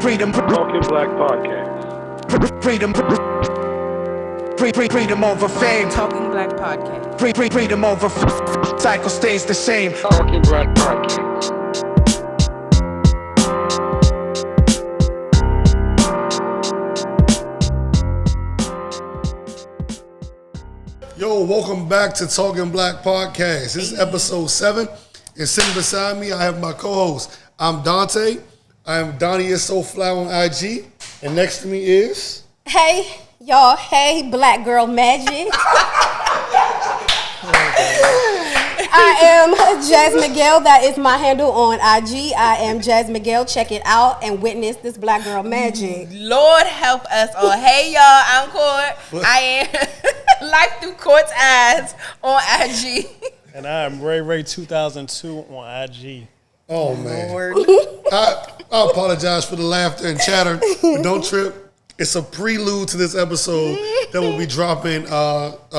Freedom. Talking Black Podcast. Freedom over fame. Talking Black Podcast. Freedom over cycle stays the same. Talking Black Podcast. Yo, welcome back to Talking Black Podcast. This is episode 7, and sitting beside me, I have my co-host. I'm Dante. I am Donnie is So Fly on IG, and next to me is... Hey, y'all. Hey, Black Girl Magic. I am Jazz Miguel. That is my handle on IG. I am Jazz Miguel. Check it out and witness this Black Girl Magic. Lord help us all. Hey, y'all. I'm Court. I am Life Through Court's Eyes on IG. And I am Ray 2002 on IG. Oh, man. Lord. I apologize for the laughter and chatter, but don't trip. It's a prelude to this episode that will be dropping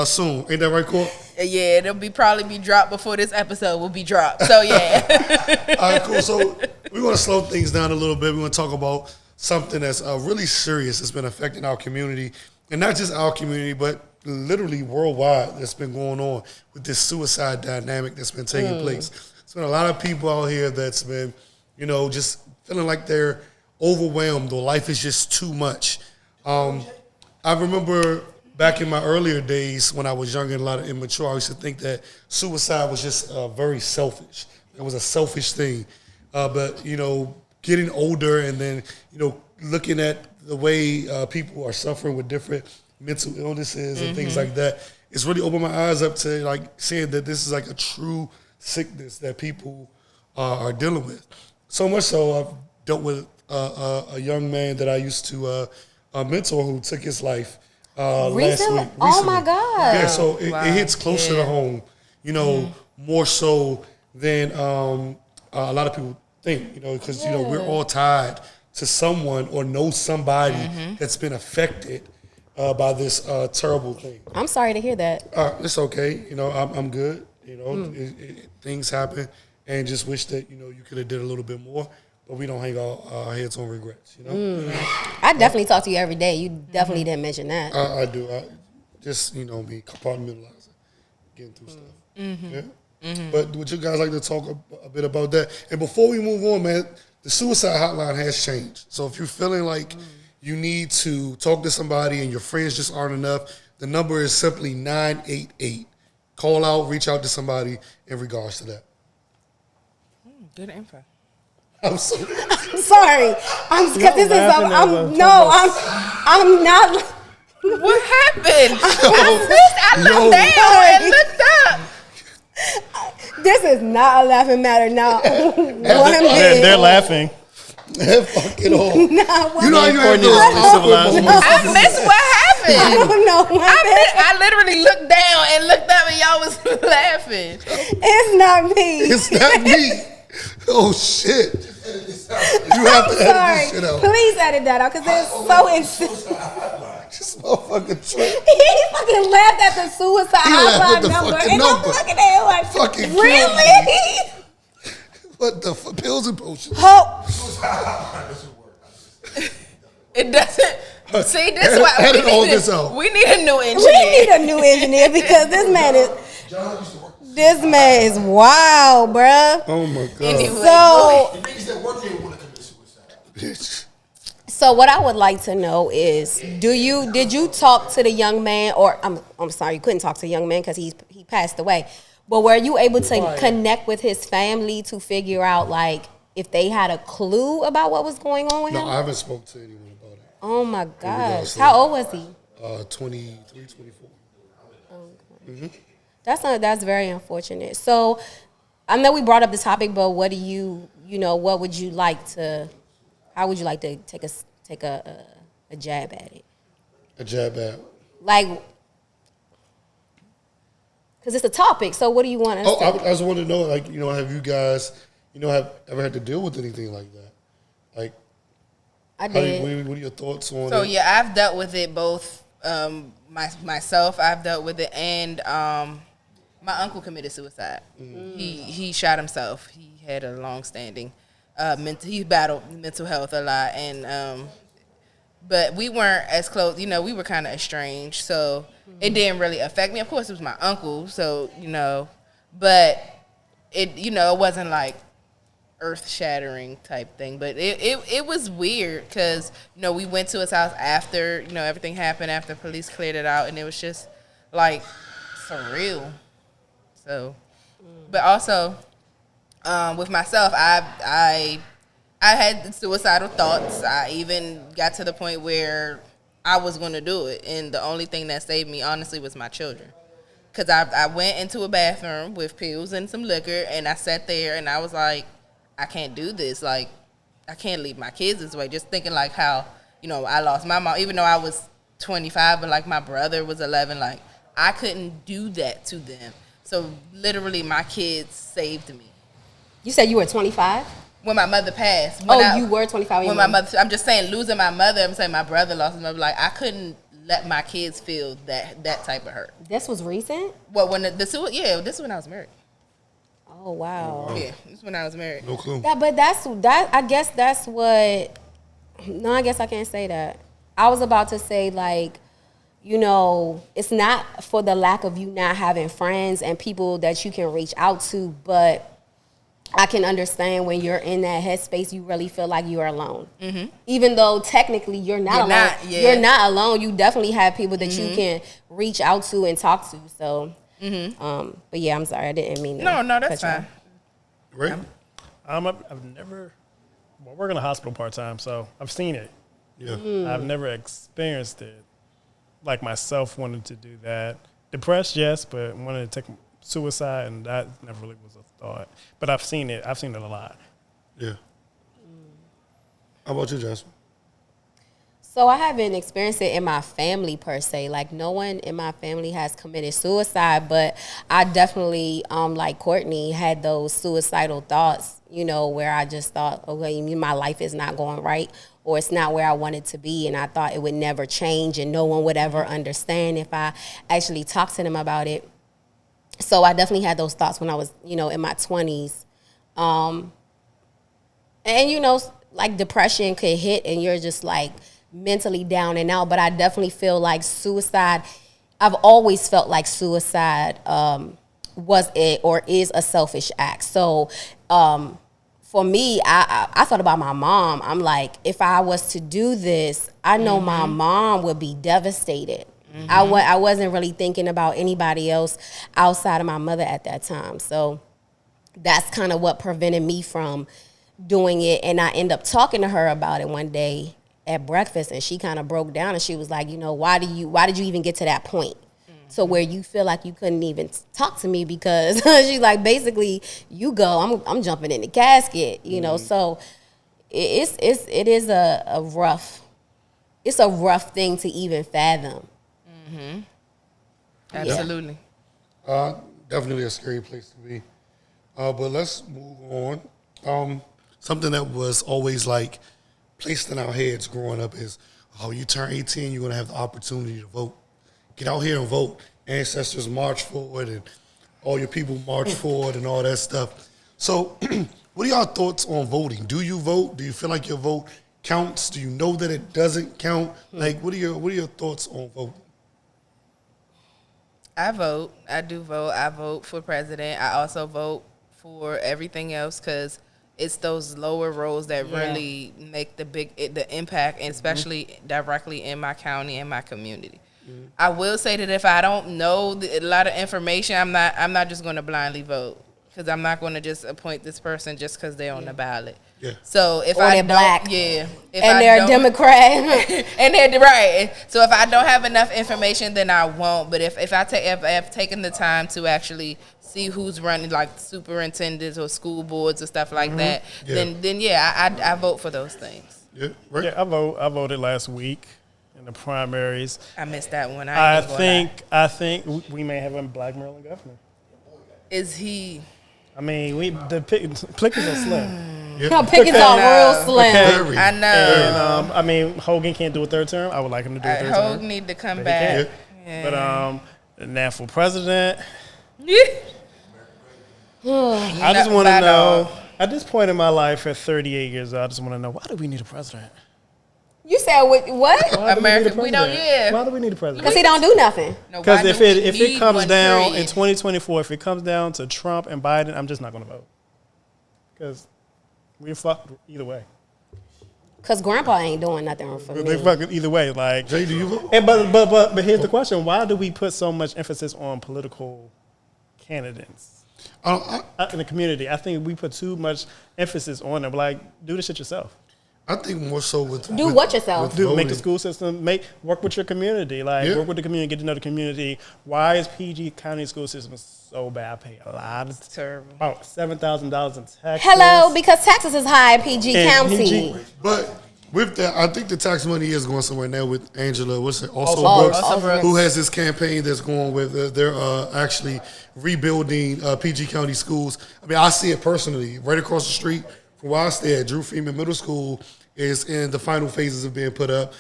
soon. Ain't that right, Court? Yeah, it'll probably be dropped before this episode will be dropped. So, yeah. All right, cool. So we want to slow things down a little bit. We want to talk about something that's really serious that's been affecting our community. And not just our community, but literally worldwide that's been going on with this suicide dynamic that's been taking place. There's been a lot of people out here that's been, just feeling like they're overwhelmed or life is just too much. I remember back in my earlier days when I was younger and a lot of immature, I used to think that suicide was just very selfish. It was a selfish thing. But getting older and then, looking at the way people are suffering with different mental illnesses and things like that, it's really opened my eyes up to like seeing that this is like a true sickness that people are dealing with. So much so I've dealt with a young man that I used to mentor who took his life last week. Recently. Oh my God. Yeah, so it hits closer to home, more so than a lot of people think, because, we're all tied to someone or know somebody that's been affected by this terrible thing. I'm sorry to hear that. It's okay. I'm good. Things happen and just wish that, you could have did a little bit more. But we don't hang our heads on regrets, I definitely talk to you every day. You definitely didn't mention that. I do. I just, me compartmentalizing, getting through stuff. Yeah? But would you guys like to talk a bit about that? And before we move on, man, the suicide hotline has changed. So if you're feeling like you need to talk to somebody and your friends just aren't enough, the number is simply 988. Call out, reach out to somebody in regards to that. Good info. I'm so I'm sorry. I'm not. What happened? I looked down and looked up. This is not a laughing matter now. They're laughing. They're fucking off. Nah, You know how you have I missed what happened. I don't know. I literally looked down and looked up and y'all was laughing. It's not me. It's not me. Oh, shit. You have to edit this shit out. Please edit that out because it's so insane. This motherfucker trip. He fucking laughed at the suicide hotline number. And I'm looking at him like, Fucking really? What the fuck? Pills and potions. Hope. It doesn't. See, this is why edit all this out. we need a new engineer. We need a new engineer because this man is wild, bruh. Oh, my God. Anyway, Bitch. So what I would like to know is, did you talk to the young man, or I'm sorry, you couldn't talk to the young man because he passed away, but were you able to connect with his family to figure out like if they had a clue about what was going on with him? No, I haven't spoken to anyone about it. Oh my gosh, how old was he? 23, 24. Okay. That's very unfortunate. So I know we brought up the topic, but what do what would you like to? How would you like to take a jab at it? A jab at? Like, because it's a topic. So what do you want us to? I just want to know, like, have you guys, have ever had to deal with anything like that? Like, I did. What are your thoughts on it? so yeah, I've dealt with it both. Myself, I've dealt with it, and my uncle committed suicide. He shot himself. He had a long-standing he battled mental health a lot, and but we weren't as close. You know, we were kind of estranged, so it didn't really affect me. Of course, it was my uncle, so but it wasn't like earth-shattering type thing, but it was weird because we went to his house after everything happened, after police cleared it out, and it was just like surreal. So, but also with myself, I had suicidal thoughts. I even got to the point where I was going to do it, and the only thing that saved me honestly was my children. Because I went into a bathroom with pills and some liquor, and I sat there and I was like, I can't do this. Like, I can't leave my kids this way. Just thinking like how, I lost my mom, even though I was 25, but like my brother was 11. Like, I couldn't do that to them. So literally my kids saved me. You said you were 25? When my mother passed. You were 25 when my mother, I'm just saying losing my mother, I'm saying my brother lost his mother. Like, I couldn't let my kids feel that type of hurt. This was recent? Well, this is when I was married. Oh, wow. Yeah, this is when I was married. No clue. But I guess that's what, no, I guess I can't say that. I was about to say, like, it's not for the lack of you not having friends and people that you can reach out to, but I can understand when you're in that headspace, you really feel like you're alone. Mm-hmm. Even though technically you're not alone. You're not alone. You definitely have people that you can reach out to and talk to. So, but yeah, I'm sorry. I didn't mean to. No, that's fine. Right? I've never, I work in a hospital part-time, so I've seen it. Yeah. I've never experienced it. Like myself wanted to do that. Depressed, yes, but wanted to take suicide, and that never really was a thought. But I've seen it. I've seen it a lot. Yeah. How about you, Jasmine? So I haven't experienced it in my family per se. Like, no one in my family has committed suicide, but I definitely, like Courtney, had those suicidal thoughts, where I just thought, okay, my life is not going right, or it's not where I want it to be, and I thought it would never change and no one would ever understand if I actually talked to them about it. So I definitely had those thoughts when I was, in my 20s. And, like depression could hit and you're just like mentally down and out. But I definitely feel like suicide, I've always felt like suicide was it or is a selfish act. So for me, I thought about my mom. I'm like, if I was to do this, I know my mom would be devastated. I wasn't really thinking about anybody else outside of my mother at that time. So that's kind of what prevented me from doing it. And I ended up talking to her about it one day at breakfast, and she kind of broke down and she was like, why did you even get to that point? So where you feel like you couldn't even talk to me because she's like, basically, you go, I'm jumping in the casket, So it is a rough thing to even fathom. Mm-hmm. Absolutely. Definitely a scary place to be. But let's move on. Something that was always like placed in our heads growing up is, you turn 18, you're going to have the opportunity to vote. Get out here and vote. Ancestors march forward and all your people march forward and all that stuff. So what are y'all thoughts on voting? Do you vote? Do you feel like your vote counts? Do you know that it doesn't count? Like, what are your thoughts on voting? I vote. I do vote. I vote for president. I also vote for everything else because it's those lower roles that really make the impact, and especially directly in my county and my community. I will say that if I don't know a lot of information, I'm not just going to blindly vote, because I'm not going to just appoint this person just because they're on the ballot. Yeah. So if or they're black, and they're a Democrat, and they're right. So if I don't have enough information, then I won't. But if I've taken the time to actually see who's running, like superintendents or school boards or stuff like that, then I vote for those things. Yeah, right. Yeah, I voted last week in the primaries. I missed that one. I think we may have a black Maryland governor. Is he? I mean, the pickings are slim. No, pickings are real slim. I know. And, I mean, Hogan can't do a third term. I would like him to do a third term. Hogan need to come back. Yeah. But now for president, Yeah. I just want to know. At this point in my life, at 38 years old, I just want to know, why do we need a president? You said what? Why do we need a America, we don't. president? Yeah. Why do we need a president? Because he don't do nothing. No, Because why if do we it need comes one, down in period? 2024, if it comes down to Trump and Biden, I'm just not going to vote. Because we fucked either way. Because Grandpa ain't doing nothing for They me. fucking either way. Like, Jay, do you vote? and but here's the question: why do we put so much emphasis on political candidates in the community? I think we put too much emphasis on them. Like, do the shit yourself. I think more so with Do what yourself? Do make the voting. school system work with your community. Like, Yeah. work with the community, get to know the community. Why is PG County school system so bad? I pay a lot. Of Terrible. About $7,000 in taxes. Hello, because Texas is high in PG And County. PG But with that, I think the tax money is going somewhere now with Angela. What's it? Also Oh, Brooks, also Brooks. who has this campaign that's going with. They're actually rebuilding PG County schools. I mean, I see it personally. Right across the street from where I stay at, Drew Freeman Middle School is in the final phases of being put up.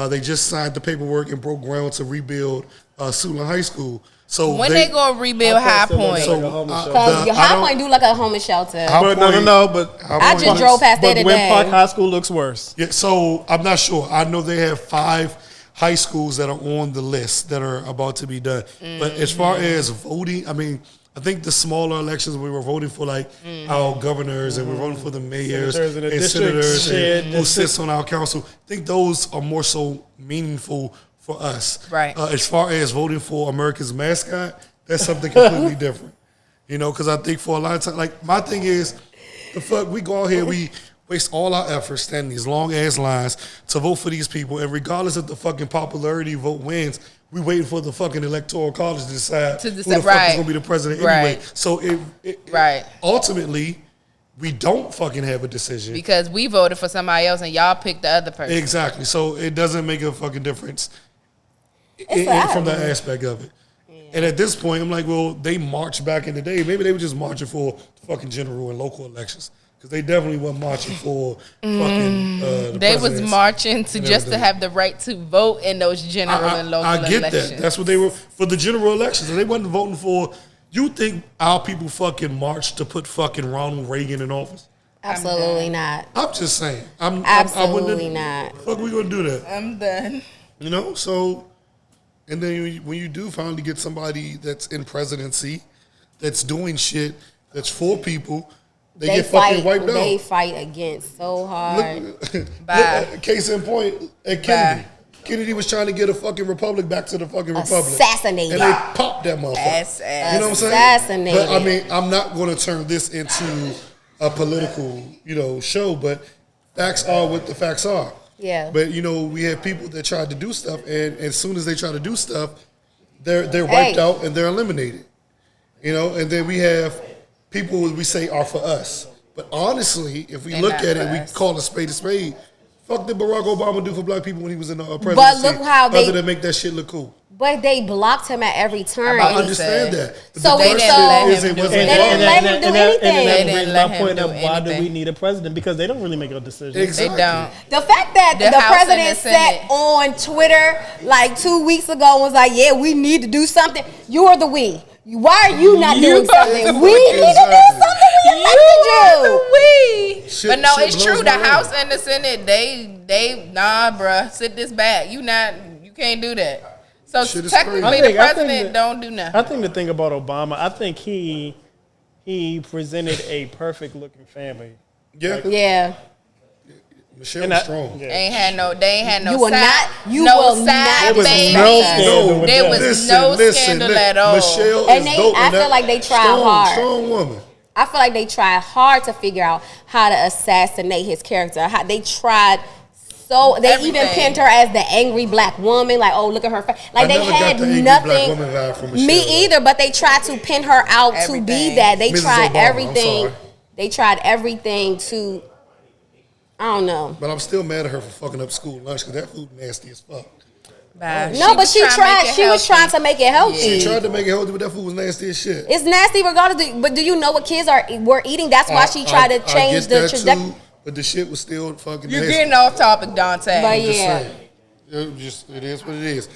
They just signed the paperwork and broke ground to rebuild Suitland High School. So When they gonna rebuild High Point? Because your High Point do like a homeless shelter. But no. But I just drove past there But Wynn today. Park High School looks worse. Yeah, so I'm not sure. I know they have 5 high schools that are on the list that are about to be done. But as far as voting, I mean, I think the smaller elections we were voting for like our governors and we're voting for the mayors Senators and the and districts, senators and shit, who sits on our council. I think those are more so meaningful for us. Right. As far as voting for America's mascot, that's something completely different. You know, because I think for a lot of time, like my thing is, the fuck, we go out here, we waste all our efforts standing these long ass lines to vote for these people, and regardless of the fucking popularity vote wins, we waiting for the fucking electoral college to decide who the fuck right. is gonna be the president Right. anyway. So Right. ultimately, we don't fucking have a decision. Because we voted for somebody else and y'all picked the other person. Exactly. So it doesn't make a fucking difference It's from that sad. aspect of it. And at this point, I'm like, well, they marched back in the day. Maybe they were just marching for fucking general and local elections. Because they definitely weren't marching for fucking the They was presidents marching to and just to everything. have the right to vote in those general and local I get elections. that. That's what they were for the general elections. And they wasn't voting for. You think our people fucking marched to put fucking Ronald Reagan in office? Absolutely not. I'm just saying. I Absolutely wouldn't. not. Fuck, we gonna do that? I'm done. You know. So, and then when you do finally get somebody that's in presidency, that's doing shit, that's for people, they get fucking wiped out. They fight against so hard. Bye. Case in point, at Kennedy. Kennedy was trying to get a fucking republic back to the fucking republic. Assassinated. And they popped that motherfucker. Ass. You know what I'm saying? Assassinated. But I mean, I'm not going to turn this into a political, show, but facts are what the facts are. Yeah. But, we have people that tried to do stuff, and as soon as they try to do stuff, they're wiped out and they're eliminated. And then we have people we say are for us. But honestly, if we They're look not at it, for we us. call a spade a spade. Fuck did Barack Obama do for black people when he was in the presidency? But look how other than make that shit look cool. But they blocked him at every turn. I understand that. But So the they question didn't let is, him it do wasn't it. They didn't let him do anything. And They that didn't brings let my him point do of why do we anything. need a president? Because they don't really make a decision. Exactly. They don't. The fact that The the House and president the Senate. sat on Twitter like 2 weeks ago and was like, yeah, we need to do something. You are the we. Why are you not doing something? We need to do Exactly. something. We elected you. We. Shit- But no, shit it's blows true. The my mind. House and the Senate, they nah, bruh, sit this back. You can't do that. So Shit is technically, crazy. the I think president that- don't do nothing. I think the thing about Obama, I think he presented a perfect looking family. Yeah. Yeah. Michelle And was I- strong. yeah. They ain't had no. They ain't had no. You will side, not- you no will side not There was babies. no scandal with There that. was no scandal at all. Michelle And is they- dope. I feel like they tried hard. Strong woman. I feel like they tried hard to figure out how to assassinate his character. How they tried so they even Everything. pinned her as the angry black woman. Like, oh, look at her face. Like I they never had got the angry nothing. black woman vibe from Michelle. Me either. But they tried to pin her out to be Everything. that. They Mrs. tried Obama, I'm everything. sorry. They tried everything to. I don't know. But I'm still mad at her for fucking up school lunch because that food nasty as fuck. Bye. No, but she was trying to tried. make it She was healthy. trying to make it healthy. She tried to make it healthy, but that food was nasty as shit. It's nasty regardless. But do you know what kids were eating? That's why she tried to change I the get that trajectory. too, but the shit was still fucking You're nasty. getting off topic, Dante. But I'm just yeah. saying. It is what it is.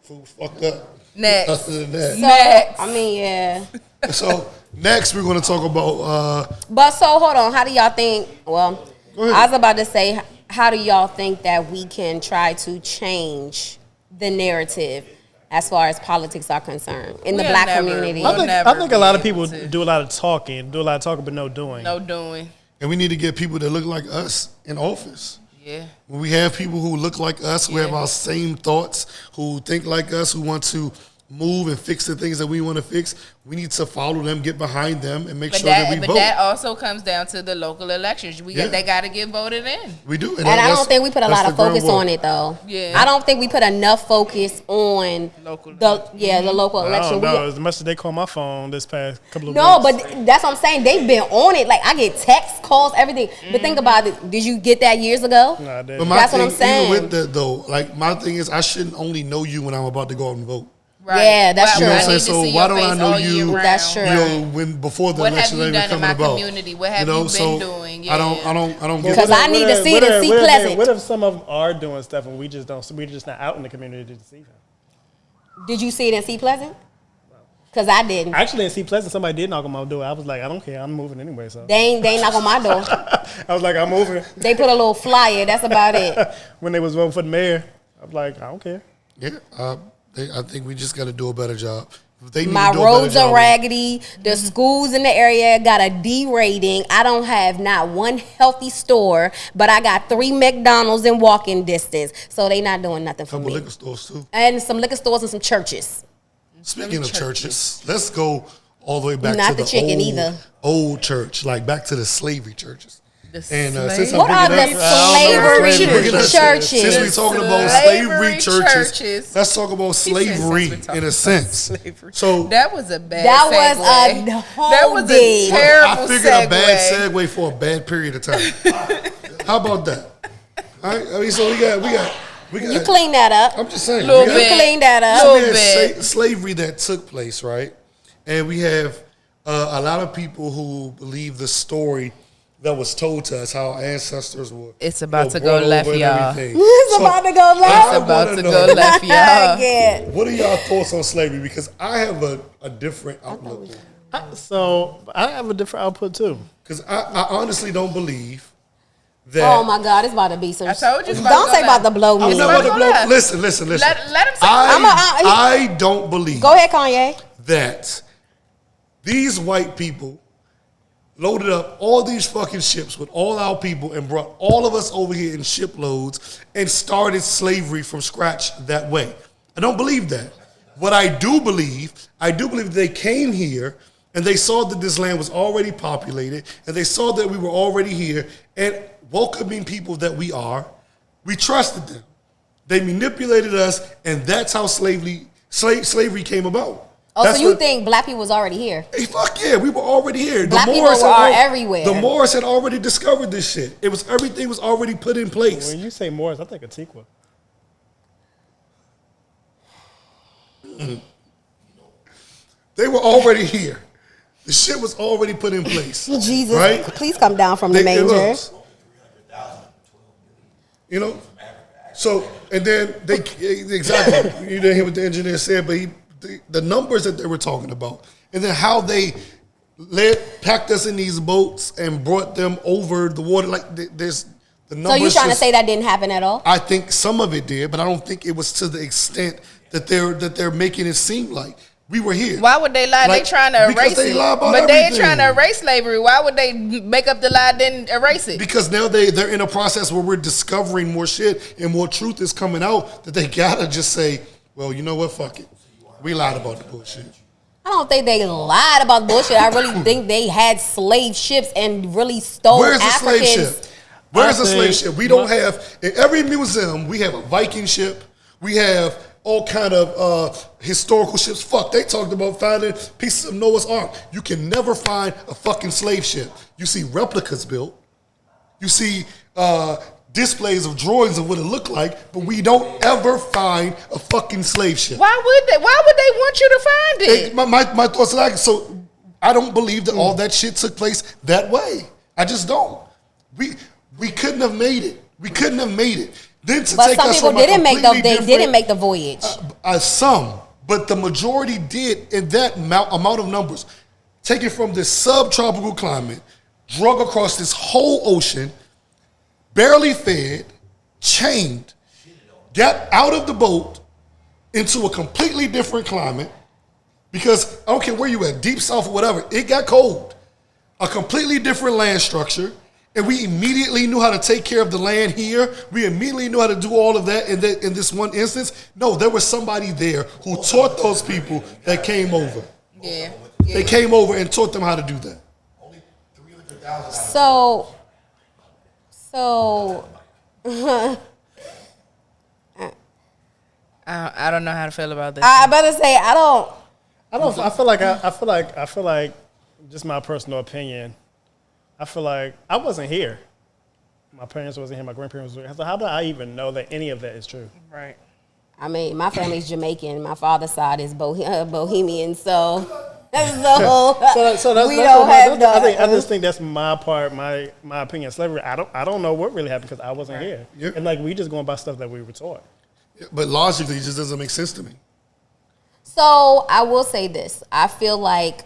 Food fucked up. Next. Other than that. Next. I mean, yeah. So next we're going to talk about. But so hold on, how do y'all think? Well, Go ahead. I was about to say, how do y'all think that we can try to change the narrative as far as politics are concerned in the We'll black never- community? we'll I never think a be lot of able people to. do a lot of talking, but no doing. No doing. And we need to get people that look like us in office. Yeah. When we have people who look like us, who have our same thoughts, who think like us, who want to move and fix the things that we want to fix, we need to follow them, get behind them, and make But sure that we but vote. that also comes down to the local elections. Yeah. They got to get voted in. We do. And I don't think we put a lot of focus on it, though. Yeah. I don't think we put enough focus on Local the local I election. don't know. As much as they call my phone this past couple of No, weeks. but that's what I'm saying. They've been on it. Like, I get texts, calls, everything. But think about it. Did you get that years ago? Nah, I didn't. But my That's what thing, I'm saying. Even with that though, like my thing is, I shouldn't only know you when I'm about to go out and vote. Right. Yeah, that's Well, true. I You know what I'm need saying? to see So why your don't I face know all year you? round. That's true. You know, when before the What have election you ain't done in coming my about. community? What have you been so doing? I don't get Because that. I need to see it and see Pleasant. What if some of them are doing stuff and we just don't? We're just not out in the community to see them. Did you see it in C Pleasant? Because I didn't. Actually, in C Pleasant, somebody did knock on my door. I was like, I don't care. I'm moving anyway. So They ain't knock on my door. I was like, I'm moving. They put a little flyer. That's about it. When they was voting for the mayor, I was like, I don't care. Yeah, I think we just got to do a better job. They need My to do a better roads job. are raggedy. The schools in the area got a D rating. I don't have not one healthy store, but I got 3 McDonald's in walking distance. So they not doing nothing for Couple me. liquor stores too. And some liquor stores and some churches. Speaking of churches, let's go all the way back Not to the the chicken old, either. old church, like back to the slavery churches. Since What are the slavery churches? Since we're talking about slavery churches, let's talk about slavery in a sense. So That was a bad That segue. was a whole That was day. a terrible I figured a bad segue. segue for a bad period of time. How about that? All right. I mean, so we got. You clean that up. I'm just saying. Little we got- bit. You clean that up. Little we had bit. slavery that took place, right? And we have a lot of people who believe the story that was told to us, how our ancestors were. It's about to brought go left, over and y'all. everything. It's So, about to go left. It's about wanna to know, go left, y'all. Yeah. What are y'all thoughts on slavery? Because I have a different outlook on it. So I have a different output too. Because I honestly don't believe that. Oh my God, it's about to be some. I told you it's about Don't to say go about to left. blow I'm me. not about about to to blow. go left. Listen. Let him say I don't believe Go ahead, Kanye. that these white people loaded up all these fucking ships with all our people and brought all of us over here in shiploads and started slavery from scratch that way. I don't believe that. What I do believe they came here and they saw that this land was already populated and they saw that we were already here and welcoming people that we are, we trusted them. They manipulated us and that's how slavery came about. Oh, That's so you what- think black people was already here? Hey, fuck yeah, we were already here. Black people Moors had are everywhere. The Moors had already discovered this shit. Everything was already put in place. When you say Morris, I think Antigua. They were already here. The shit was already put in place. Jesus, Right? please come down from the It manger. was. You know? So, and then they, exactly, you didn't hear what the engineer said, but the numbers that they were talking about, and then how they packed us in these boats and brought them over the water, like there's the So numbers. you trying to just- say that didn't happen at all? I think some of it did, but I don't think it was to the extent that they're making it seem like. We were here. Why would they lie? Like, they trying to because erase they it. lie about But they ain't everything. trying to erase slavery. Why would they make up the lie then erase it? Because now they're in a process where we're discovering more shit and more truth is coming out that they gotta just say, well, you know what, fuck it. We lied about the bullshit. I don't think they lied about bullshit. I really think they had slave ships and really stole Where's the Africans. slave ship? Where's I the slave think ship? We don't have, in every museum, we have a Viking ship. We have all kind of historical ships. Fuck, they talked about finding pieces of Noah's Ark. You can never find a fucking slave ship. You see replicas built. You see displays of drawings of what it looked like, but we don't ever find a fucking slave ship. Why would they? Why would they want you to find it? My thoughts are like, so I don't believe that all that shit took place that way. I just don't. We couldn't have made it. We couldn't have made it. Then to But take some us people from a didn't make completely they different- didn't make the voyage. some, But the majority did in that amount of numbers, taken from this subtropical climate, drug across this whole ocean, barely fed, chained, got out of the boat into a completely different climate, because I don't care where you at, deep south or whatever, it got cold. A completely different land structure, and we immediately knew how to take care of the land here. We immediately knew how to do all of that in this one instance. No, there was somebody there who taught those people that came over. Yeah. They came over and taught them how to do that. So I don't know how to feel about this. I better say I don't. I feel like just my personal opinion. I feel like I wasn't here. My parents wasn't here. My grandparents wasn't here. So how do I even know that any of that is true? Right. I mean, my family's Jamaican. My father's side is Bohemian, so So we don't have I just think that's my part, my opinion. Slavery. I don't know what really happened because I wasn't here, Yeah. and like we just going by stuff that we were taught. But logically, it just doesn't make sense to me. So I will say this. I feel like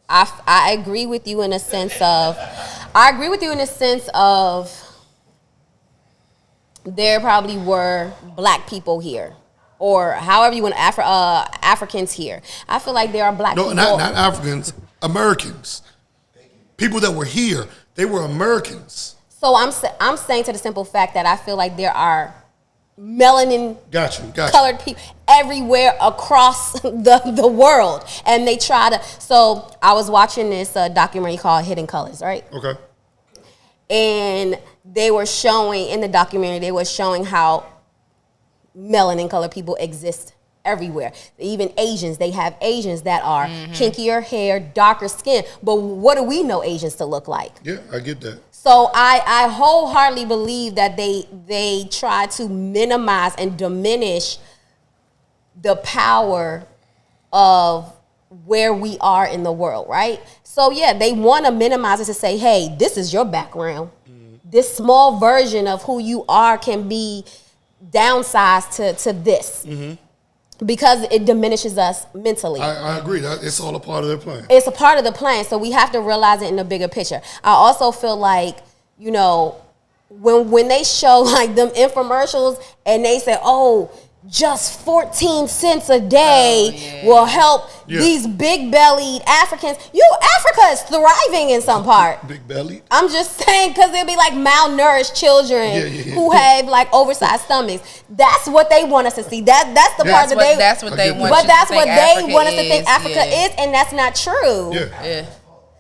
I agree with you in a sense of there probably were black people here, or however you want Africans here. I feel like there are black people. No, not Africans, Americans. People that were here, they were Americans. So I'm saying to the simple fact that I feel like there are melanin Got you. colored people everywhere across the world, and they try to. So I was watching this documentary called Hidden Colors, right? Okay. And they were showing in the documentary, they were showing how melanin colored people exist everywhere. Even Asians, they have Asians that are kinkier hair, darker skin. But what do we know Asians to look like? Yeah, I get that. So I wholeheartedly believe that they try to minimize and diminish the power of where we are in the world, right? So yeah, they want to minimize it to say, hey, this is your background. This small version of who you are can be downsized to this. Because it diminishes us mentally. I agree. It's all a part of their plan. It's a part of the plan, so we have to realize it in the bigger picture. I also feel like, you know, when they show like them infomercials and they say, oh, just 14 cents a day will help these big bellied Africans. Africa is thriving in some part. Big belly. I'm just saying, because it'll be like malnourished children who have like oversized stomachs. That's what they want us to see. That's the part that they. That's what they want. But that's what they want us to think Africa is, and that's not true. Yeah.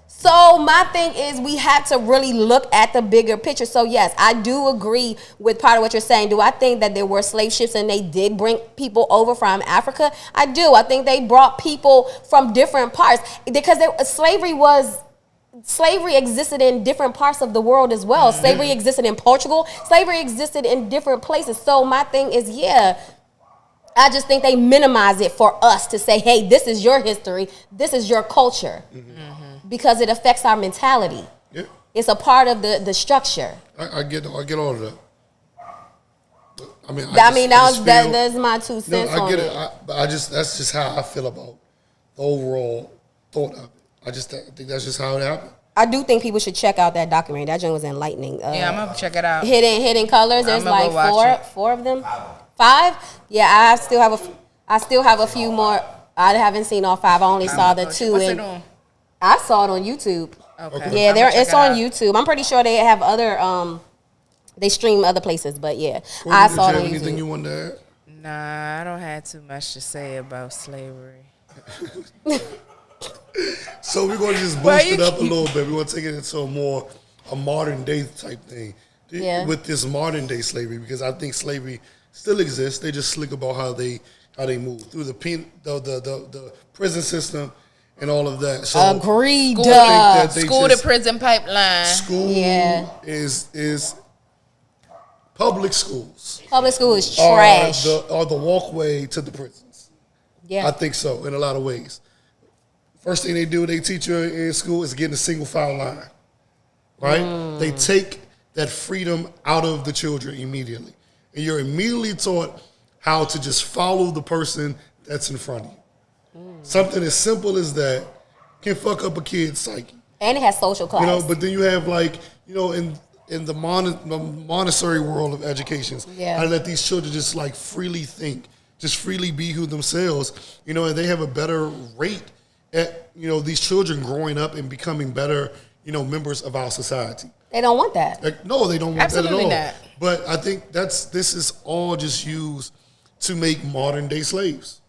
So my thing is we have to really look at the bigger picture. So yes, I do agree with part of what you're saying. Do I think that there were slave ships and they did bring people over from Africa? I do. I think they brought people from different parts because slavery existed in different parts of the world as well. Slavery existed in Portugal. Slavery existed in different places. So my thing is, I just think they minimize it for us to say, hey, this is your history. This is your culture. Because it affects our mentality. Yeah. It's a part of the structure. I get all of that. That's my 2 cents. No, I get on it. That's just how I feel about the overall thought of it. I think that's just how it happened. I do think people should check out that documentary. That joint was enlightening. Yeah, I'm gonna check it out. Hidden Colors. There's I'ma go like watch four of them. 5? Yeah, I still have a few more. I haven't seen all 5. I only saw the 2. What's it on? I saw it on YouTube. Okay. Yeah, it's on YouTube. I'm pretty sure they have other they stream other places, but yeah, I saw it on YouTube. Anything you want to add? Nah, I don't have too much to say about slavery. So we're going to just boost it up a little bit. We're going to take it into a modern day type thing. With this modern day slavery, because I think slavery still exists. They just slick about how they move through the prison system and all of that. So agreed. School to prison pipeline. School is public schools. Public school is trash. Are the walkway to the prisons. Yeah, I think so in a lot of ways. First thing they do, they teach you in school is getting a single file line. Right? They take that freedom out of the children immediately. And you're immediately taught how to just follow the person that's in front of you. Something as simple as that can fuck up a kid's psyche. And it has social class. You know, but then you have like, you know, in the Montessori world of education, Yeah. I let these children just like freely think, just freely be who themselves, you know, and they have a better rate at, you know, these children growing up and becoming better, you know, members of our society. They don't want that. Like, no, they don't want Absolutely that at all. not. But I think this is all just used to make modern day slaves.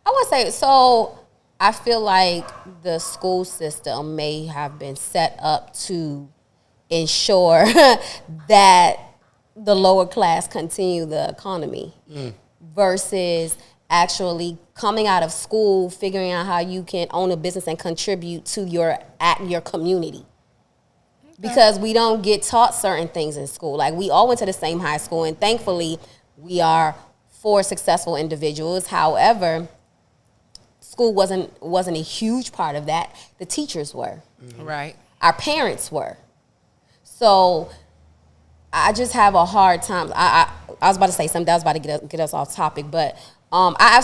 I would say, so I feel like the school system may have been set up to ensure that the lower class continue the economy versus actually coming out of school, figuring out how you can own a business and contribute to your community. Because we don't get taught certain things in school. Like, we all went to the same high school, and thankfully we are 4 successful individuals. However, school wasn't a huge part of that. The teachers were. Right. Our parents were. So I just have a hard time. I was about to say something that was about to get us off topic, but I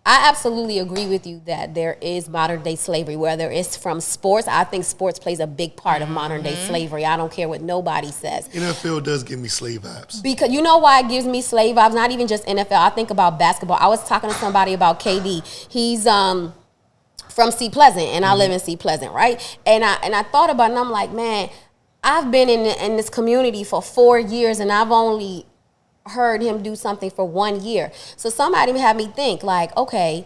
absolutely agree with you that there is modern day slavery, whether it's from sports. I think sports plays a big part of modern day slavery. I don't care what nobody says. NFL does give me slave vibes. Because you know why it gives me slave vibes? Not even just NFL. I think about basketball. I was talking to somebody about KD. He's from Sea Pleasant, and I live in Sea Pleasant, right? And I thought about it, and I'm like, man, I've been in this community for 4 years, and I've only heard him do something for 1 year. So somebody had me think, like, okay,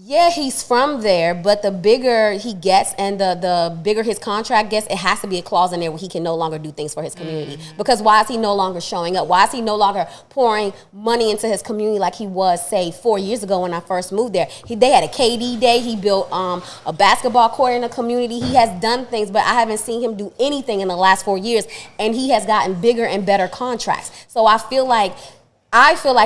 yeah, he's from there, but the bigger he gets and the bigger his contract gets, it has to be a clause in there where he can no longer do things for his community. Because why is he no longer showing up? Why is he no longer pouring money into his community like he was, say, 4 years ago when I first moved there? They had a KD day. He built a basketball court in the community. He has done things, but I haven't seen him do anything in the last 4 years, and he has gotten bigger and better contracts. So I feel like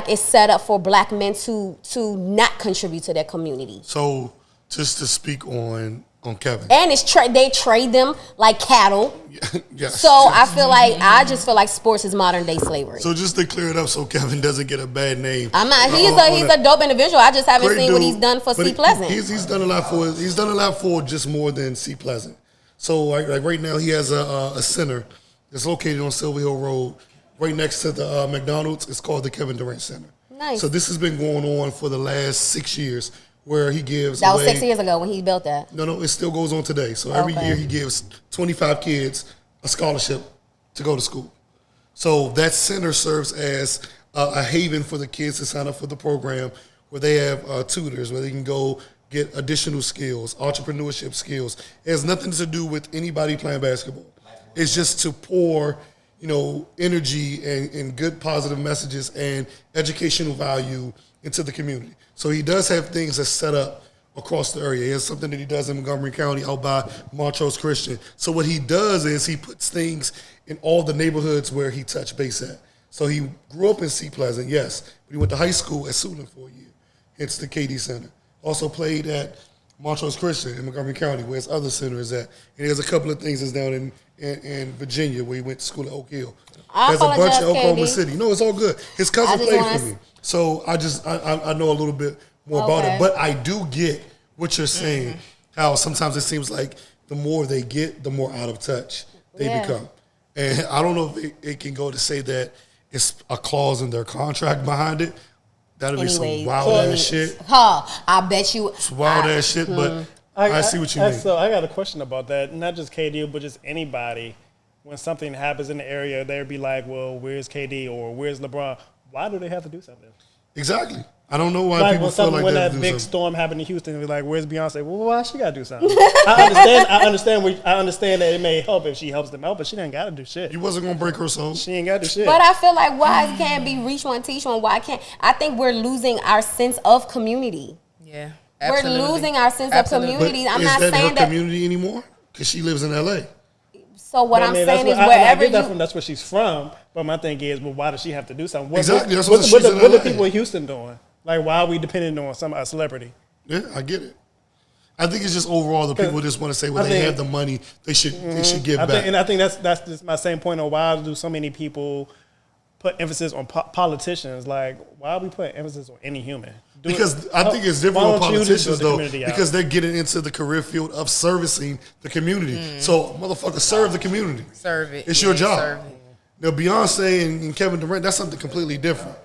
it's set up for black men to not contribute to their community. So just to speak on Kevin. And they trade them like cattle. Yes. So I just feel like sports is modern day slavery. So just to clear it up so Kevin doesn't get a bad name. I'm not. He's a dope individual. I just haven't seen what he's done for Sea Pleasant. He's done a lot for just more than Sea Pleasant. So like right now he has a center that's located on Silver Hill Road, right next to the McDonald's. It's called the Kevin Durant Center. Nice. So this has been going on for the last 6 years, where he gives That was away, 6 years ago when he built that. No, it still goes on today. So every year he gives 25 kids a scholarship to go to school. So that center serves as a haven for the kids to sign up for the program, where they have tutors, where they can go get additional skills, entrepreneurship skills. It has nothing to do with anybody playing basketball. It's just to pour, you know, energy and good positive messages and educational value into the community. So he does have things that's set up across the area. He has something that he does in Montgomery County out by Montrose Christian. So what he does is he puts things in all the neighborhoods where he touched base at. So he grew up in Sea Pleasant, yes, but he went to high school at Suitland for a year, hence the KD Center. Also played at Montrose Christian in Montgomery County, where his other center is at. And there's a couple of things that's down in Virginia, where he went to school at Oak Hill. There's a bunch in Oklahoma City. No, it's all good. His cousin played for me. So I know a little bit more about it. But I do get what you're saying, how sometimes it seems like the more they get, the more out of touch they become. And I don't know if it can go to say that it's a clause in their contract behind it. That'll be some wild ass shit. I bet you. It's wild ass shit, but I see what you mean. So I got a question about that. Not just KD, but just anybody. When something happens in the area, they'd be like, well, where's KD or where's LeBron? Why do they have to do something? Exactly. I don't know why people feel like when that big something. Storm happened in Houston, they're like, where's Beyonce? Well, why she got to do something? I understand that it may help if she helps them out, but she ain't got to do shit. You wasn't going to break her soul. She ain't got to do shit. But I feel like why it can't be reach one, teach one, why can't? I think we're losing our sense of community. Yeah, absolutely. We're losing our sense of community. But I'm not saying her community anymore? Because she lives in L.A. So what I'm saying is I wherever get that's where she's from. But my thing is, well, why does she have to do something? Exactly. What the people in Houston doing? Like, why are we depending on a celebrity? Yeah, I get it. I think it's just overall the people just want to say, well, they have the money, they should give back. And I think that's just my same point on why do so many people put emphasis on politicians. Like, why are we putting emphasis on any human? Because I think it's different with why don't you just politicians, build the though, community out? because they're getting into the career field of servicing the community. So, motherfucker, serve the community. Serve it. It's your job. Serve it. Now, Beyonce and Kevin Durant, that's something completely different.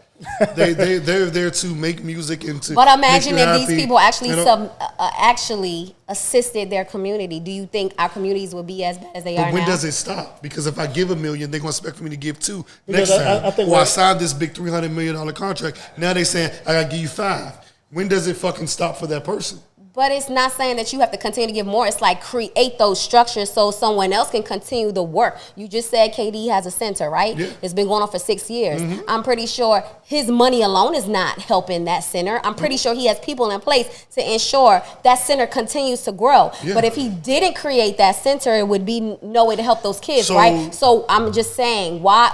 They're there to make music and to. But imagine make you if these happy, people actually you know? actually assisted their community. Do you think our communities would be as bad as they are But when now? does it stop? Because if I give $1 million, they're gonna expect me to give $2 Because next I time. think Or I what- signed this big $300 million contract. Now they saying I gotta give you $5. When does it fucking stop for that person? But it's not saying that you have to continue to give more. It's like create those structures so someone else can continue the work. You just said KD has a center, right? Yeah. It's been going on for 6 years. I'm pretty sure his money alone is not helping that center. I'm pretty sure he has people in place to ensure that center continues to grow. Yeah. But if he didn't create that center, it would be no way to help those kids, So- right? So I'm just saying, all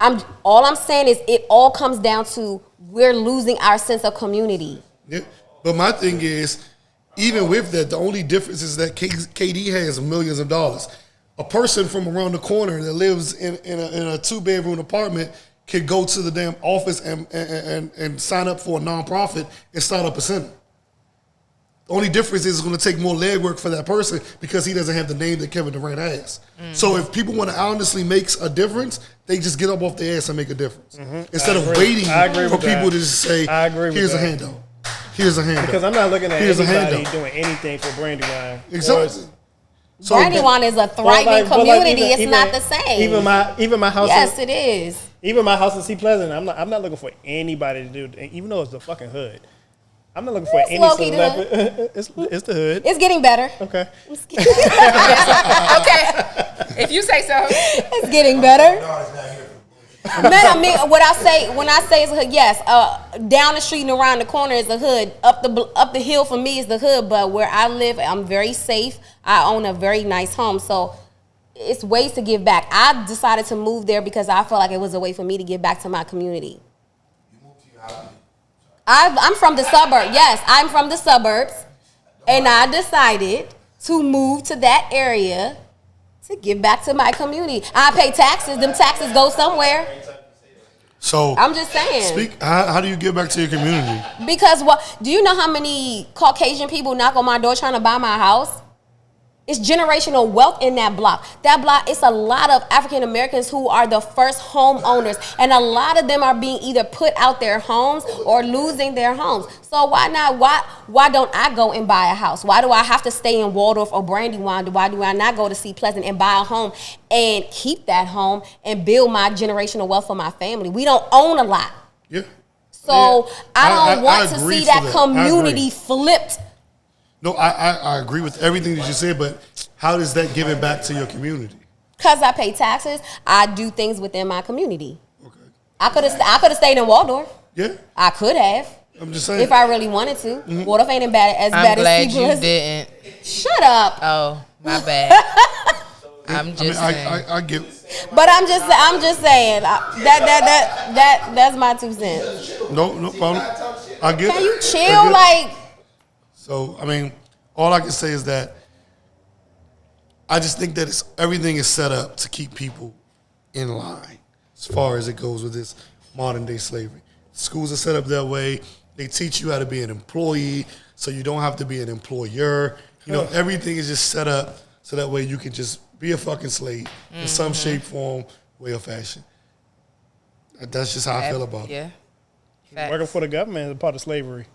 I'm saying is it all comes down to we're losing our sense of community. Yeah. But my thing is, even with that, the only difference is that KD has millions of dollars. A person from around the corner that lives in a 2-bedroom apartment can go to the damn office and sign up for a nonprofit and start up a center. The only difference is it's going to take more legwork for that person because he doesn't have the name that Kevin Durant has. So if people want to honestly make a difference, they just get up off their ass and make a difference. Instead of waiting I agree for with people that. to just say, I agree with here's a that. handout. Here's a handout. Because I'm not looking at Here's a anybody handout. doing anything for Brandywine. Exactly. So Brandywine is a thriving community. It's not the same. Even my house. Yes, it is. Even my house in Sea Pleasant. I'm not looking for anybody to do. Even though it's the fucking hood. I'm not looking for It's any low-key the celebrity. It's the hood. It's getting better. Okay. Okay. If you say so. It's getting better. Man, I mean, when I say it's a hood, yes, down the street and around the corner is the hood. Up the hill for me is the hood, but where I live, I'm very safe. I own a very nice home, so it's ways to give back. I decided to move there because I felt like it was a way for me to give back to my community. I'm from the suburb. Yes, I'm from the suburbs, and I decided to move to that area to give back to my community. I pay taxes. Them taxes go somewhere. So I'm just saying. How do you give back to your community? Because do you know how many Caucasian people knock on my door trying to buy my house? It's generational wealth in that block. That block, it's a lot of African Americans who are the first homeowners, and a lot of them are being either put out their homes or losing their homes. So why not? Why don't I go and buy a house? Why do I have to stay in Waldorf or Brandywine? Why do I not go to Sea Pleasant and buy a home and keep that home and build my generational wealth for my family? We don't own a lot. Yeah. So Yeah. I don't want to agree see for that I community agree. flipped. No, I agree with everything that you said, but how does that give it back to your community? Because I pay taxes, I do things within my community. Okay. I could have stayed in Waldorf. Yeah. I could have. I'm just saying. If I really wanted to. Waldorf ain't as I'm bad glad as you Seabull. didn't. Shut up. Oh, my bad. I'm just saying. I get. But I'm just saying that's my 2 cents. No problem. I get. Can you I chill? get- Like, So, I mean, all I can say is that I just think that everything is set up to keep people in line as far as it goes with this modern day slavery. Schools are set up that way. They teach you how to be an employee so you don't have to be an employer. You know, everything is just set up so that way you can just be a fucking slave in some shape, form, way, or fashion. That's just how I feel about it. Yeah. Working for the government is a part of slavery.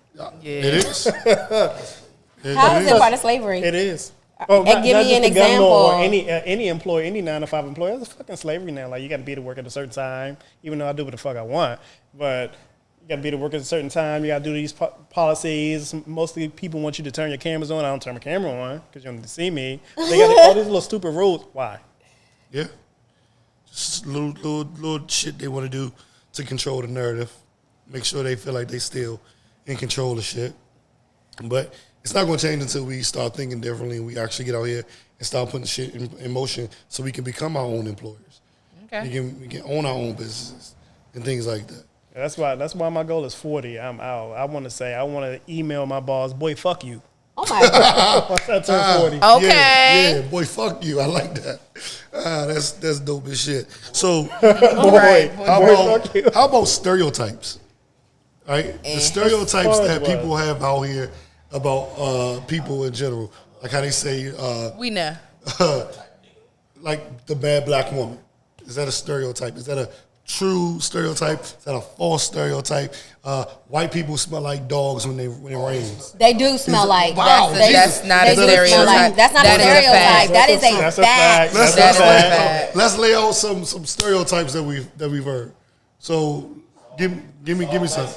It is. how is it part of slavery? It is. And give me just an the government or example. any employee, any 9-to-5 employee. That's fucking slavery now. Like, you got to be to work at a certain time, even though I do what the fuck I want. But you got to be to work at a certain time. You got to do these policies. Mostly people want you to turn your cameras on. I don't turn my camera on because you don't need to see me. They got all these little stupid rules. Why? Yeah. Just little shit they want to do to control the narrative. Make sure they feel like they still in control of shit. But it's not going to change until we start thinking differently and we actually get out here and start putting shit in motion so we can become our own employers. Okay. We can own our own businesses and things like that. That's why my goal is 40. I'm out. I want to email my boss, boy, fuck you. Oh my God. Once I turn 40. Okay. Yeah, boy, fuck you. I like that. That's dope as shit. So, Right. how about stereotypes? Right? The stereotypes that people have out here about people in general. Like how they say, We know. like the bad black woman. Is that a stereotype? Is that a true stereotype? Is that a false stereotype? White people smell like dogs when it rains. They do smell like. Wow, That's not a They do smell stereotype. like. That's not That a is a fact. stereotype. That is a That's a fact. fact. That is a fact. Let's lay out some stereotypes that we've heard. So give me some.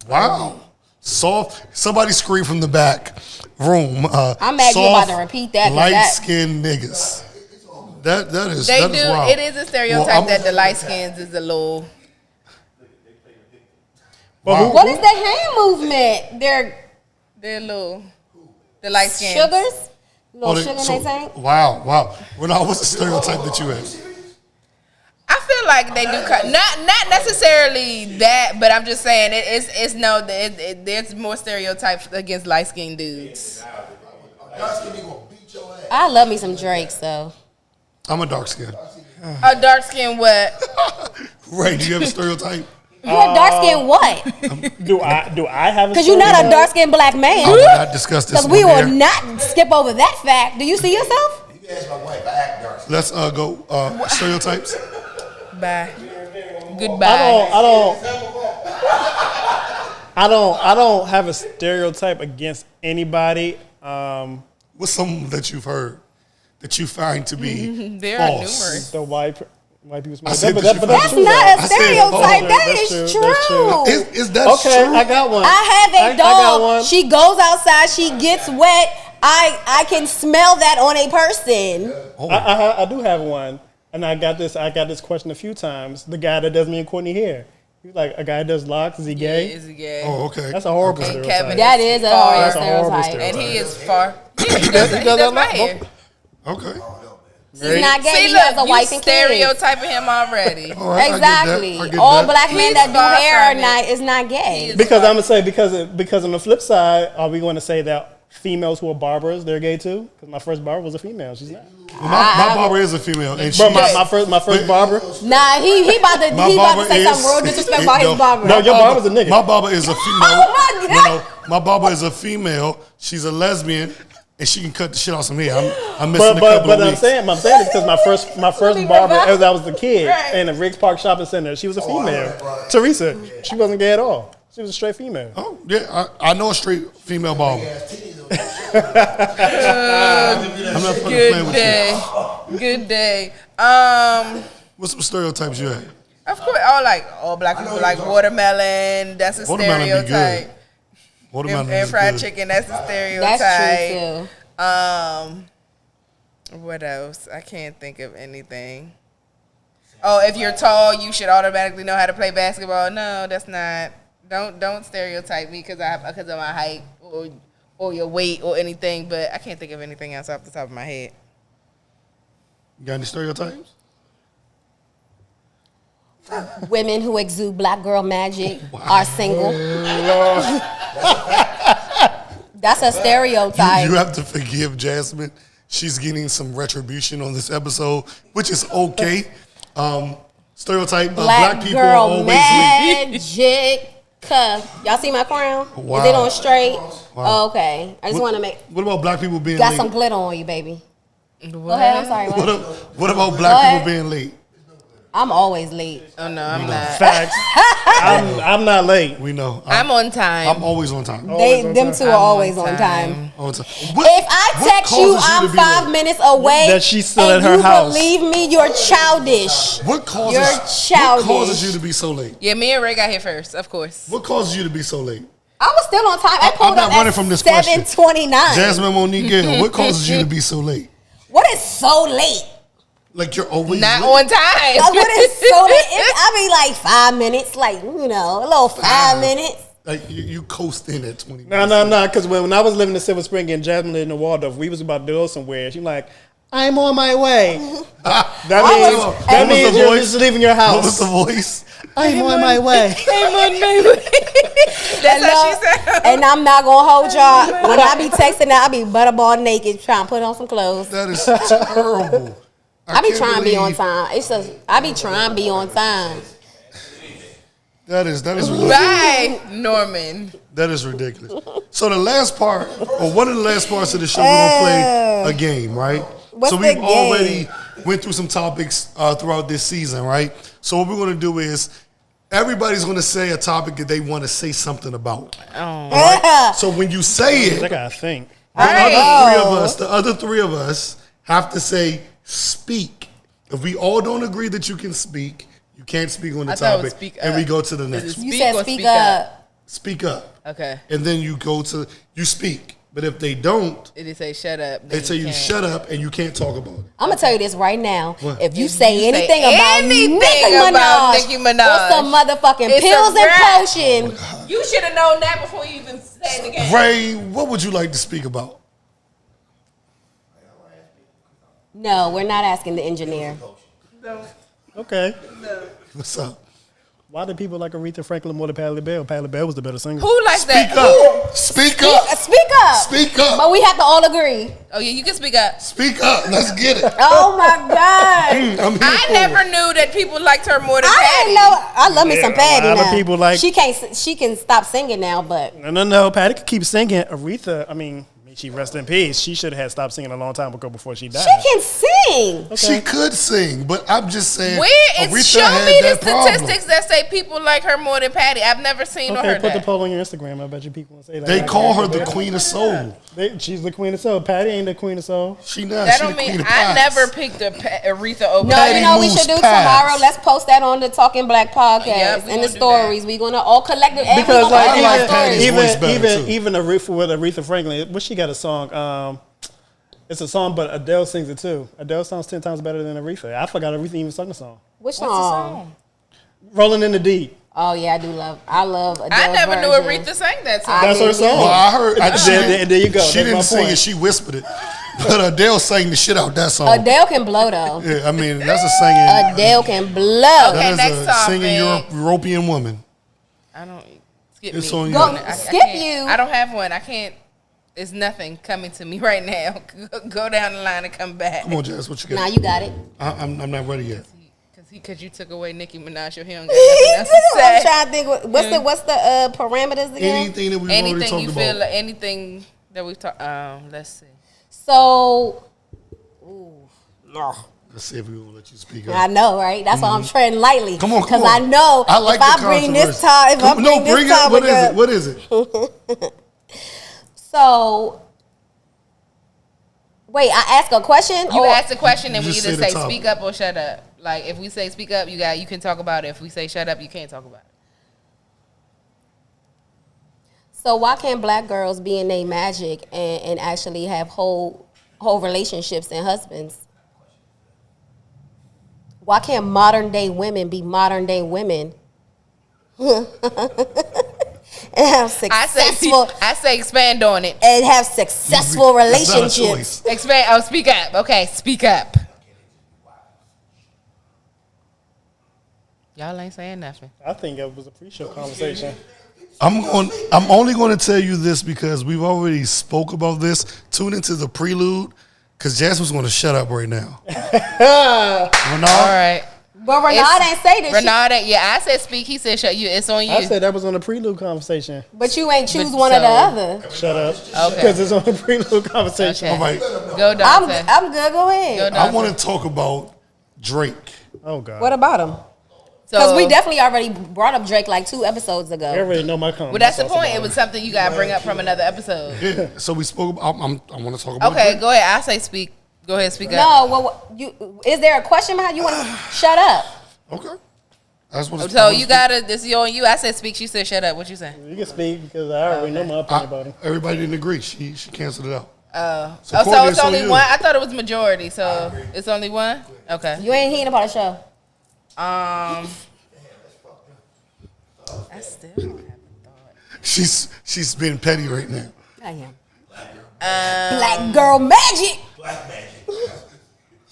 Wow. Soft. Somebody scream from the back room. I'm mad you about to repeat that, 'cause Light that- skinned niggas. That is They that do. is wild. It is a stereotype Well, that the light skins is a little. Wow. What is the hand movement? They're little. The light skins. Sugars? Little Oh, sugar in so- they tank? Wow. Well, now what's the stereotype that you have? I feel like they do not necessarily that, but I'm just saying it's no. There's more stereotypes against light skinned dudes. I love me some Drakes though. I'm a dark skin. A dark skin what? Ray, do you have a stereotype? You a dark skin what? Do I have a Because you're not a stereotype? dark skinned black I man. will not discuss this. Because on we will air. not skip over that fact. Do you see yourself? Let's go stereotypes. Bye. Goodbye. I don't have a stereotype against anybody. What's some that you've heard that you find to be There are false? numerous. The white people smell. I said But that you but found- That's true, not though. a I said stereotype. false. That That's is true. That's true. true. Is that Okay, true? I got one. I have a I got one. dog. She goes outside. She gets wet. I can smell that on a person. I do have one, and I got this question a few times. The guy that does me and Courtney hair. He's like, a guy that does locks. Is he gay? Is he gay? Oh, okay. That's a horrible And stereotype. Kevin That is a far. horrible That's a horrible stereotype. And he is far. Yeah, he does does that my lot? hair. Okay. He's not gay. See, He has a look, you wife and kids. stereotyping him already. All right, I get that. Exactly. I get All that. black men He's that do far hair are from it. not is not gay. He Because I'm gonna say because on the flip side, are we going to say that females who are barbers they're gay too? Because my first barber was a female. She's not. Well, my barber is a female, and Bro, she my first barber. Nah, he about to My he about to barber say is- something real disrespectful about No, his barber. No, your barber's a nigga. My barber is a female. Oh, my God. My barber is a female. She's a lesbian, and she can cut the shit off some hair. I'm missing a couple But of I'm weeks. saying it's because my first me barber revive. as I was a kid Right. in the Riggs Park Shopping Center. She was a female. Teresa, she wasn't gay at all. She was a straight female. Oh yeah, I know a straight female barber. I'm not fucking playing Good with day. Good day. you. What's some stereotypes you have? Of course, all black people like watermelon. That's a Watermelon be good. stereotype. Watermelon And is fried good. chicken. That's a stereotype. That's true too. What else? I can't think of anything. Oh, if you're tall, you should automatically know how to play basketball. No, that's not. Don't stereotype me because of my height or your weight or anything. But I can't think of anything else off the top of my head. You got any stereotypes? Women who exude black girl magic are single. That's a stereotype. You have to forgive Jasmine. She's getting some retribution on this episode, which is okay. Stereotype: black people are girl always late. magic. Y'all see my crown? Wow. Is it on straight? Wow. Oh, okay. I just want to make What about black people being got late? some glitter on you, baby. Go ahead. I'm sorry. What about black Go people ahead. being late? I'm always late. Oh no, I'm not. Facts. I'm not late. We know. I'm on time. I'm always on time. Them two are I'm always on on time. On time. If I text you, I'm 5 minutes away. That she's still and at her you house. believe me, you're childish. What causes? You're What childish. causes you to be so late? Yeah, me and Ray got here first, of course. What causes you to be so late? I was still on time. I I'm pulled not up running at from this question. 7:29. Jasmine Monique Gale, what causes you to be so late? What is so late? Like you're always Not late? on time. Like, what is so late? I mean, like 5 minutes, like, you know, a little 5 minutes. Like you coast in at 20 No, because when I was living in Silver Spring and Jasmine lived in Waldorf, we was about to go somewhere. She like, I'm on my way. That means the you're voice? just leaving your house. What was the voice? I'm on my way. I'm on my way. That's how she said. And I'm not gonna hold y'all. When I be texting, I be butterball naked trying to put on some clothes. That is terrible. I be can't trying to be on believe- time. I be trying to be on time. That is ridiculous. Bye, Norman. That is ridiculous. So the last part, or one of the last parts of the show, we're gonna play a game, right? What's so the we've game? already went through some topics throughout this season, right? So what we're gonna do is everybody's gonna say a topic that they want to say something about. All right? So when you say it, I gotta think. the other three of us have to say speak. If we all don't agree that you can speak, you can't speak on the I thought it was topic, speak and we up. go to the next Is it one. You Speak said or speak speak up. Speak up. Okay. And then you speak. But if they don't, They say shut up. they tell you shut up and you can't talk about it. I'm gonna tell you this right now. What? If you If say you say anything about anything Nicki about Minaj, Nicki Minaj, or some motherfucking it's a pills and wrap. potion, You should have known that before you even said the game. Ray, what would you like to speak about? no, we're not asking the engineer. Okay. What's up? Why do people like Aretha Franklin more than Patti LaBelle? Patti LaBelle was the better singer. Who likes that? Speak up. Speak up. Speak up. Speak up. But we have to all agree. Oh yeah, you can speak up. Speak up. Let's get it. Oh my God. I'm here I for never it. knew that people liked her more than I Patty. didn't know. I love me some Yeah, Patty a lot of now. people like- she can stop singing now, but No. Patty could keep singing. Aretha, I mean, she rest in peace. She should have had stopped singing a long time ago before she died. she can sing. She could sing, but I'm just saying. Where is Aretha show had me the that problem. statistics that say people like her more than Patty? I've never seen or Okay, heard put the that. poll on your Instagram. I bet you people will say that. They call her the Queen of Soul. She's the Queen of Soul. Patty ain't the Queen of Soul. She not. That She don't the Queen mean of I Pies. never picked Aretha over No, Patty. you know we moves should do past. tomorrow. Let's post that on the Talking Black podcast Yep, we and the gonna do stories. We're gonna all collect it. And Because we gonna like post I our like Patty's stories. voice better, too. even Aretha with Aretha Franklin, what she got a song? It's a song, but Adele sings it too. Adele sounds 10 times better than Aretha. I forgot Aretha even sung the song. Which What's the song? song? Rolling in the Deep. Oh yeah, I love Adele's I never knew version. Aretha sang that song. I That's her didn't song. Well, I heard. There you go. She That's didn't my sing point. it. She whispered it. But Adele sang the shit out that song. Adele can blow though. Yeah, I mean that's a singing. Adele can blow. Okay. That is next a singing topic. European woman. I don't skip It's me. on you. Go, I skip can't. you. I don't have one. I can't. It's nothing coming to me right now. Go down the line and come back. Come on, Jazz. What you got? Nah, you got it. I'm not ready yet. Because you took away Nicki Minaj, he don't got nothing else to I'm say. trying to think. What's the parameters again? Anything that we've already Anything talked you about. feel like anything that we've talked. Let's see. So, Let's see if we're gonna let you speak I up. know, right? That's why I'm treading lightly. Come on, come because on. I know I like if I the bring this controversy. time, if I bring this it. What topic is up. it? What is it? So, wait, I ask a question. You or- ask a question and You we just either say the say topic. speak up or shut up. Like if we say speak up, you can talk about it. If we say shut up, you can't talk about it. So why can't black girls be in their magic and actually have whole relationships and husbands? Why can't modern day women be modern day women? And have successful I say expand on it. and have successful That's not a relationships. choice. Expand. Oh, speak up. Okay, speak up. Y'all ain't saying nothing. I think it was a pre-show conversation. I'm only going to tell you this because we've already spoke about this. Tune into the prelude because Jasmine's going to shut up right now. All right. But Renard didn't say this. Renata, yeah, I said speak. He said shut you. It's on you. I said that was on the prelude conversation. But you ain't choose But one or the so- other. Shut up. Okay. Because it's on the prelude conversation. Okay. All right. Go Dante. I'm good. Go Go ahead. Dante. I want to talk about Drake. Oh, God. What about him? Because we definitely already brought up Drake like 2 episodes ago. I already know my comment. Well, that's the point. It was something you got to bring up from another episode. Yeah. So we spoke. I want to talk about. Okay, Drake. go ahead. I say speak. Go ahead, speak up. No, well, is there a question behind you? Want to shut up? Okay. That's what. So you gotta. This is on you. I said speak. She said shut up. What you say? You can speak because I already know my opinion about him. Everybody didn't agree. She canceled it out. So Courtney, it's on only you. one. I thought it was majority. So it's only one. Okay. You ain't hearing about the show. I still don't have a thought. She's being petty right now. I am. Black girl magic.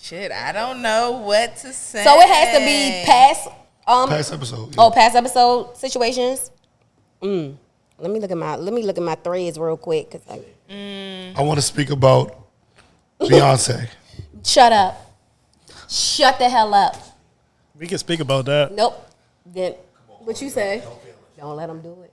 Shit, I don't know what to say. So it has to be past. Past episode. Yeah. Oh, past episode situations. Let me look at my threads real quick. I want to speak about Beyonce. Shut up. Shut the hell up. We can speak about that. Nope. Then what you say? Don't let them do it.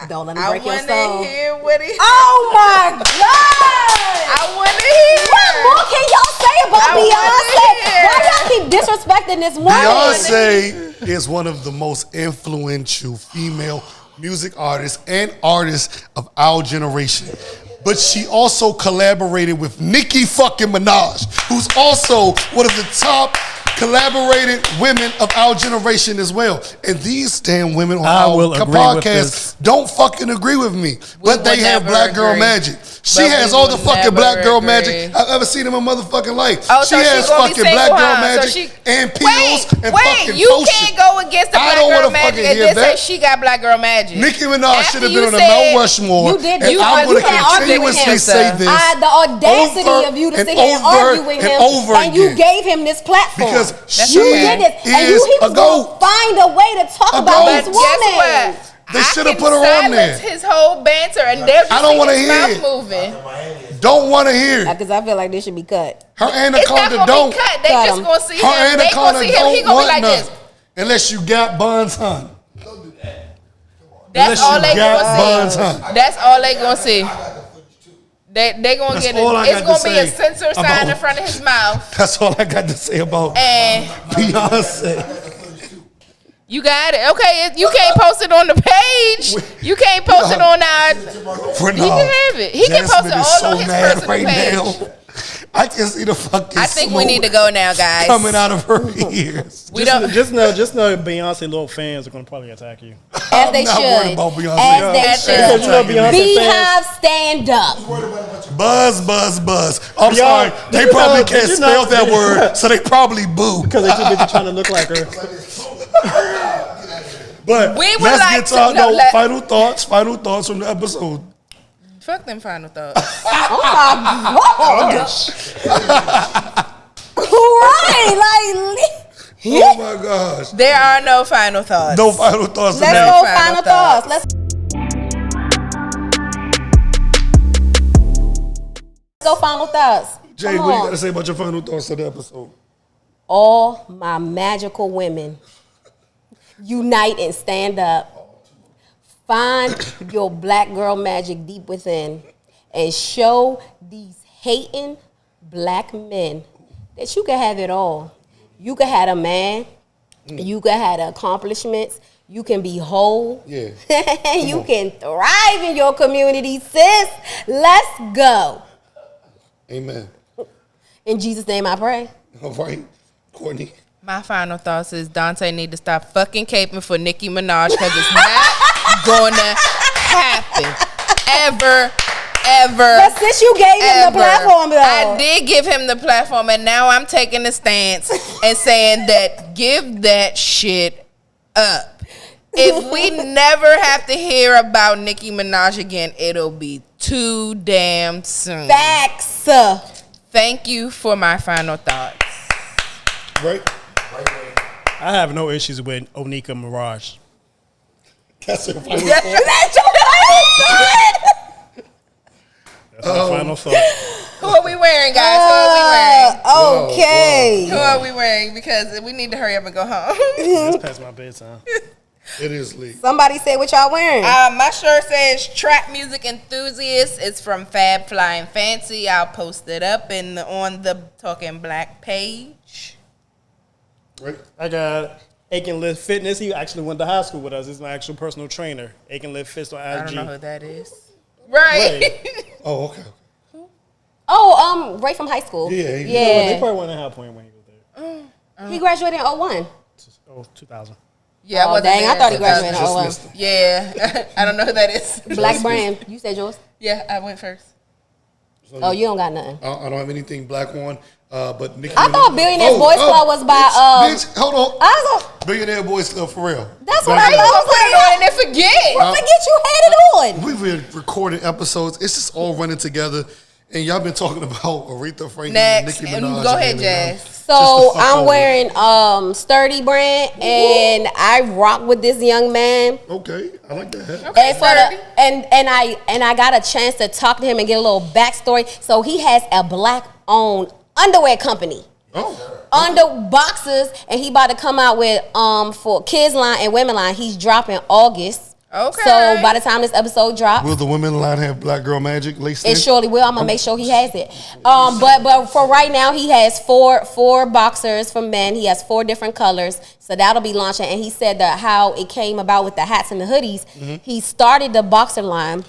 Don't let them I break your want soul. to hear what he. Oh my God! I want to hear. What more can y'all say about I Beyonce? wanna Why y'all keep disrespecting this woman? Beyonce is one of the most influential female music artists and artists of our generation. But she also collaborated with Nicki fucking Minaj, who's also one of the top collaborated women of our generation as well. And these damn women on I will our agree with podcast don't fucking agree with me. But they will have never Black Girl agree. Magic. She But has we all the will fucking never Black Girl agree. Magic I've ever seen in my motherfucking life. Oh, She so she has gonna be fucking Black single, Girl huh? So Magic she- and pills and fucking you potion. can't go against the I Black don't Girl wanna Magic fucking and hear then say that. she got Black Girl Magic. Nicki Minaj After should have you been on the said- Mount Rushmore. You did. And You I'm you going to can't argue with continuously him. say this. The audacity over of you to and sit here and over argue with and him, over and you again. gave him this platform. Because you she did it, and is he a was going to goat. find a way to talk A about goat. this But woman. guess what? They I shoulda can put her on there. silence his whole banter, and they'll just I don't see wanna his hear mouth it. moving. Don't want to hear it. Because I feel like this should be cut. Her It's not anaconda gonna don't. be cut. They Cut just him. gonna see Her him. They gonna anaconda see him. He don't gonna be want like nothing. this. Unless you got buns, hun. That's Unless all you they got gonna buns, see. hun. That's all they gonna see. They gonna That's get all I it. It's got gonna to be a say censor sign about- in front of his mouth. That's all I got to say about And Beyonce. you got it. Okay, you can't post it on the page. You can't post it on our. For He can have it. He can post it all on his personal page. now. I can see the fucking I think we smoke need to go now, guys. coming out of her ears. We don't. Just know Beyonce little fans are going to probably attack you. As they not should. worried about Beyonce. As they As they should. Because you know Beyonce fans. Beehive, stand up. Buzz, buzz, buzz. I'm Beyonce- sorry. did They you probably know- can't did you spell know- that word, so they probably boo. Because they too busy trying to look like her. But We would let's like get to to our know- let- final thoughts from the episode. Fuck them final thoughts. Oh my God. Right, like, Oh my gosh. There are no final thoughts. No final thoughts let's today. go Final final thoughts. thoughts. Let's go final thoughts. Jay, Come what you on. got to say about your final thoughts of the episode? All my magical women, unite and stand up. Find your black girl magic deep within and show these hating black men that you can have it all. You can have a man, you can have the accomplishments, you can be whole, Yeah. you can thrive in your community, sis. Let's go. Amen. In Jesus' name I pray. All right, Courtney. My final thoughts is Dante need to stop fucking caping for Nicki Minaj because it's not gonna happen ever. But since you gave him the Ever. platform, though. I did give him the platform, and now I'm taking a stance and saying that give that shit up. If we never have to hear about Nicki Minaj again, it'll be too damn soon. Facts. Thank you for my final thoughts. Right? I have no issues with Onika Mirage. That's your final Yeah. thought. That's your favorite. That's my final thought. Who are we wearing, guys? Who are we wearing? Okay. Who are we wearing? Because we need to hurry up and go home. It's past my bedtime. It is Lee. Somebody say what y'all wearing. My shirt says Trap Music Enthusiast. It's from Fab Flying Fancy. I'll post it up on the Talking Black page. Right? I got Aiken Lift Fitness. He actually went to high school with us. He's my actual personal trainer. Aiken Lift Fitness on IG. I don't know who that is. Right. Oh, okay. Oh, Ray from high school. Yeah, he- They Yeah. probably went to High Point when he was there. He graduated in 01. Oh, 2000. Yeah, I Oh, wasn't dang, I there. thought he graduated in Just 01. missed it. Yeah. I don't know who that is. Black brand. You said yours? Yeah, I went first. Oh, you don't got nothing. I don't have anything black on, but Nicki I thought Minaj- Billionaires Boys Club was by, Bitch, hold on. I was like, Billionaire Boys Club for real. that's what Back I in- was Put it on and then forget. like. Forget you had it on. We've been recording episodes. It's just all running together. And y'all been talking about Aretha Franklin Next, and Nicki and Minaj. go ahead, again, Jazz. So fuck I'm over. wearing Sturdy brand, and I rock with this young man. Okay, I like that hat. Okay, And for the, Sturdy. and I got a chance to talk to him and get a little backstory. So he has a black-owned underwear company. Oh, Under boxes, and he about to come out with for kids line and women line. He's dropping August. Okay. So by the time this episode drops, will the women line have Black Girl Magic laced in? it surely will. I'm gonna make sure he has it. But for right now, he has four boxers for men. He has 4 different colors, so that'll be launching. And he said that how it came about with the hats and the hoodies. He started the boxer line,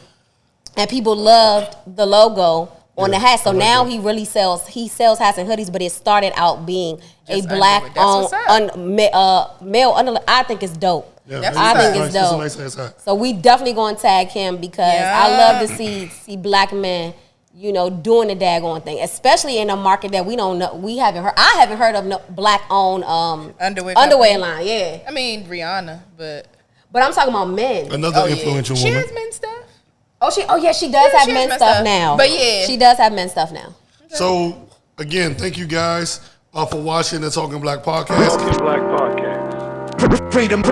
and people loved the logo on the hat. So now he really sells. He sells hats and hoodies, but it started out being Just a black underwear. That's what's male under. I think it's dope. Yeah, That's I what's think up. it's That's a dope. nice ass hat. So we definitely gonna tag him because Yeah. I love to see black men, doing the daggone thing, especially in a market that we don't know. We haven't heard. I haven't heard of no black owned Underwear underwear company. line. Yeah, I mean Rihanna, but but I'm talking about men. Another oh yeah, influential she woman. has men's stuff. Yeah, she does Yeah, have she has men's men's stuff stuff. now. But yeah. she does have men's stuff now. So again, thank you guys for watching the Talking Black podcast. Talking Black Podcast. Freedom.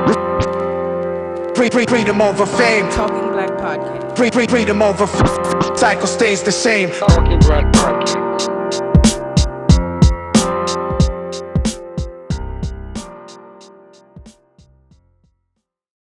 Freedom over fame. Talking Black Podcast. Freedom over cycle stays the same. Talking Black Podcast.